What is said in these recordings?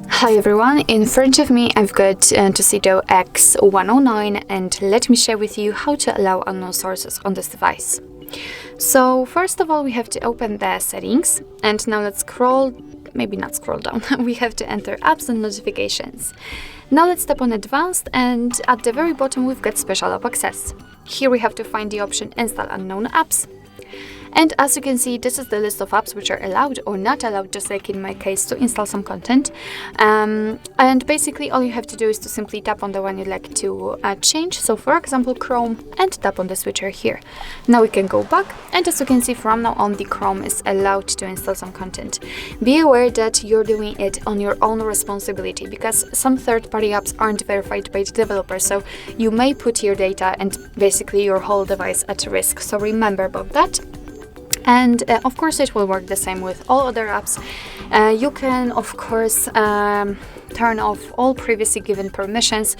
Hi everyone, in front of me I've got TOSCIDO X109 and let me share with you how to allow unknown sources on this device. So first of all we have to open the settings and now let's maybe not scroll down, we have to enter apps and notifications. Now let's tap on advanced and at the very bottom we've got special app access. Here we have to find the option install unknown apps. And as you can see, this is the list of apps which are allowed or not allowed, just like in my case, to install some content. And basically all you have to do is to simply tap on the one you'd like to change. So for example, Chrome, and tap on the switcher here. Now we can go back, and as you can see, from now on the Chrome is allowed to install some content. Be aware that you're doing it on your own responsibility because some third-party apps aren't verified by the developer, so you may put your data and basically your whole device at risk. So remember about that. And of course it will work the same with all other apps. You can of course turn off all previously given permissions.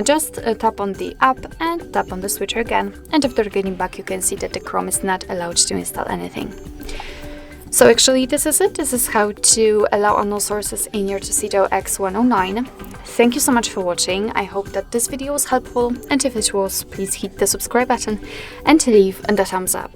Just tap on the app and tap on the switcher again, and after getting back you can see that the Chrome is not allowed to install anything. So actually this is it. This is how to allow unknown sources in your TOSCIDO X109. Thank you so much for watching. I hope that this video was helpful, and if it was, please hit the subscribe button and leave a thumbs up.